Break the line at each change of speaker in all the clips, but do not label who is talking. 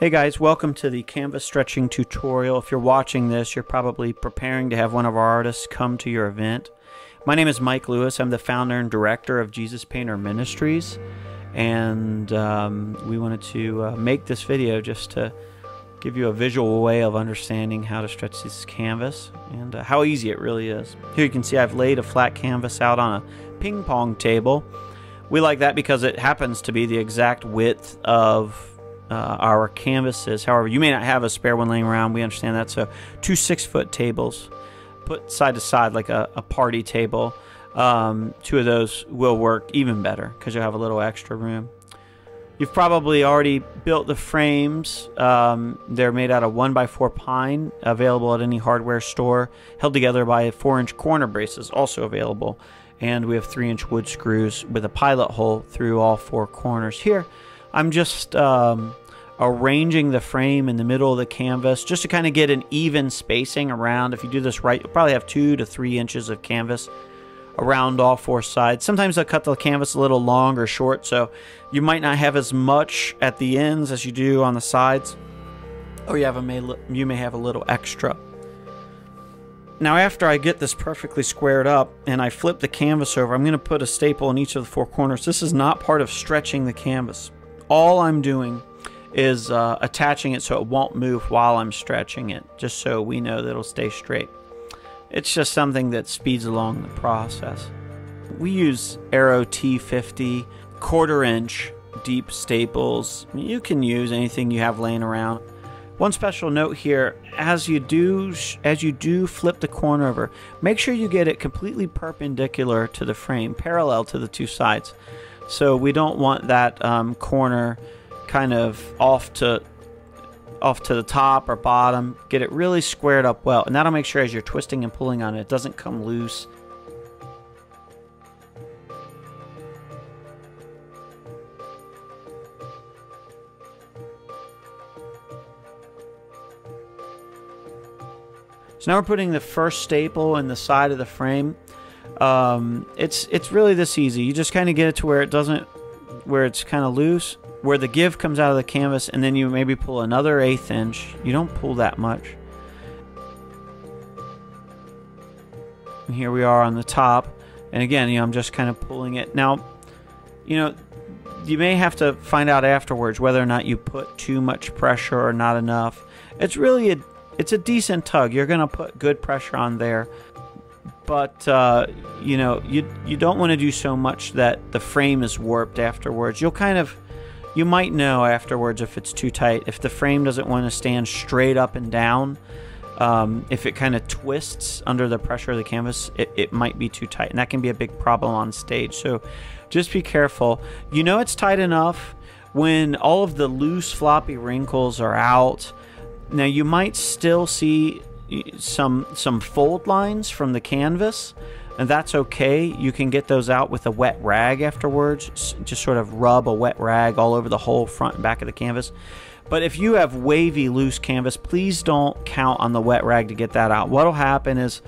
Hey guys, welcome to the canvas stretching tutorial. If you're watching this, you're probably preparing to have one of our artists come to your event. My name is Mike Lewis. I'm the founder and director of JesusPainter Ministries, and we wanted to make this video just to give you a visual way of understanding how to stretch this canvas and how easy it really is. Here you can see I've laid a flat canvas out on a ping pong table. We like that because it happens to be the exact width of our canvases. However, you may not have a spare one laying around. We understand that. So 2 6-foot tables put side to side like a party table. 2 of those will work even better because you'll have a little extra room. You've probably already built the frames. They're made out of 1x4 pine, available at any hardware store, held together by 4-inch corner braces, also available. And we have 3-inch wood screws with a pilot hole through all 4 corners. Here, I'm just arranging the frame in the middle of the canvas just to kind of get an even spacing around. If you do this right, you'll probably have 2 to 3 inches of canvas around all 4 sides. Sometimes I'll cut the canvas a little long or short, so you might not have as much at the ends as you do on the sides, or you may have a little extra. Now, after I get this perfectly squared up and I flip the canvas over, I'm going to put a staple in each of the 4 corners. This is not part of stretching the canvas. All I'm doing is attaching it so it won't move while I'm stretching it, just so we know that it'll stay straight. It's just something that speeds along the process. We use Arrow T50 1/4-inch deep staples. You can use anything you have laying around. One special note here, as you do flip the corner over, make sure you get it completely perpendicular to the frame, parallel to the 2 sides. So we don't want that corner kind of off to the top or bottom. Get it really squared up well, and that'll make sure as you're twisting and pulling on it, it doesn't come loose. So now we're putting the first staple in the side of the frame. It's really this easy. You just kind of get it to where it's kind of loose, where the give comes out of the canvas, and then you maybe pull another 1/8 inch. You don't pull that much. And here we are on the top, and again, I'm just kind of pulling it. Now, you may have to find out afterwards whether or not you put too much pressure or not enough. It's really it's a decent tug. You're going to put good pressure on there, but you don't want to do so much that the frame is warped afterwards. You might know afterwards if it's too tight. If the frame doesn't want to stand straight up and down, if it kind of twists under the pressure of the canvas, it might be too tight, and that can be a big problem on stage. So just be careful. It's tight enough when all of the loose floppy wrinkles are out. Now you might still see some fold lines from the canvas, and that's okay. You can get those out with a wet rag afterwards. Just sort of rub a wet rag all over the whole front and back of the canvas. But if you have wavy, loose canvas, please don't count on the wet rag to get that out. What'll happen is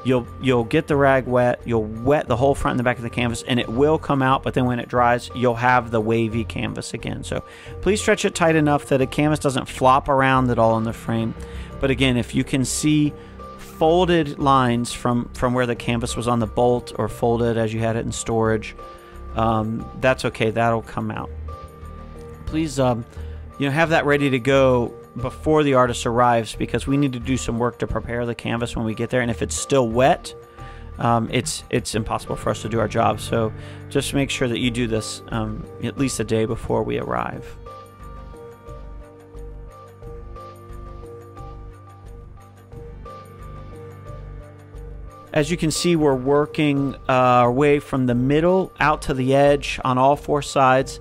you'll get the rag wet, you'll wet the whole front and the back of the canvas, and it will come out, but then when it dries, you'll have the wavy canvas again. So please stretch it tight enough that the canvas doesn't flop around at all in the frame. But again, if you can see folded lines from where the canvas was on the bolt, or folded as you had it in storage, that's okay. That'll come out. Please have that ready to go before the artist arrives, because we need to do some work to prepare the canvas when we get there, and if it's still wet, it's impossible for us to do our job. So just make sure that you do this at least a day before we arrive. As you can see, we're working our way from the middle out to the edge on all 4 sides.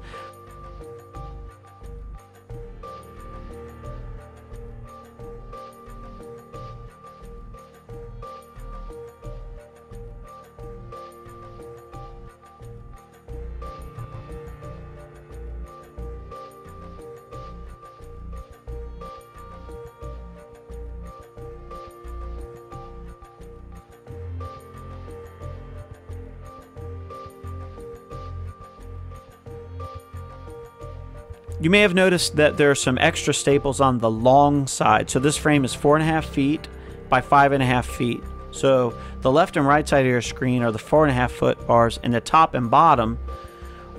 You may have noticed that there are some extra staples on the long side. So this frame is 4.5 feet by 5.5 feet. So the left and right side of your screen are the 4.5 foot bars, and the top and bottom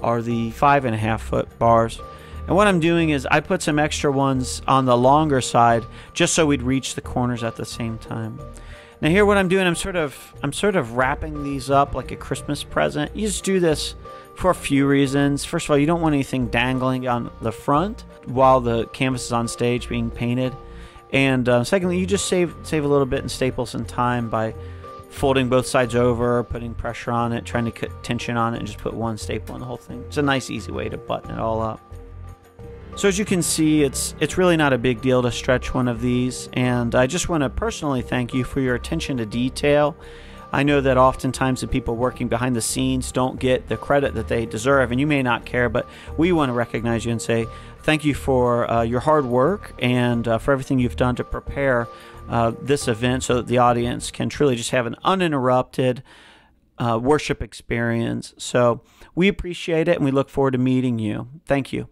are the 5.5 foot bars. And what I'm doing is I put some extra ones on the longer side just so we'd reach the corners at the same time. Now here what I'm doing, I'm sort of wrapping these up like a Christmas present. You just do this for a few reasons. First of all, you don't want anything dangling on the front while the canvas is on stage being painted. And secondly, you just save a little bit in staples and time by folding both sides over, putting pressure on it, trying to put tension on it, and just put one staple on the whole thing. It's a nice, easy way to button it all up. So as you can see, it's really not a big deal to stretch one of these, and I just want to personally thank you for your attention to detail. I know that oftentimes the people working behind the scenes don't get the credit that they deserve, and you may not care, but we want to recognize you and say thank you for your hard work and for everything you've done to prepare this event so that the audience can truly just have an uninterrupted worship experience. So we appreciate it, and we look forward to meeting you. Thank you.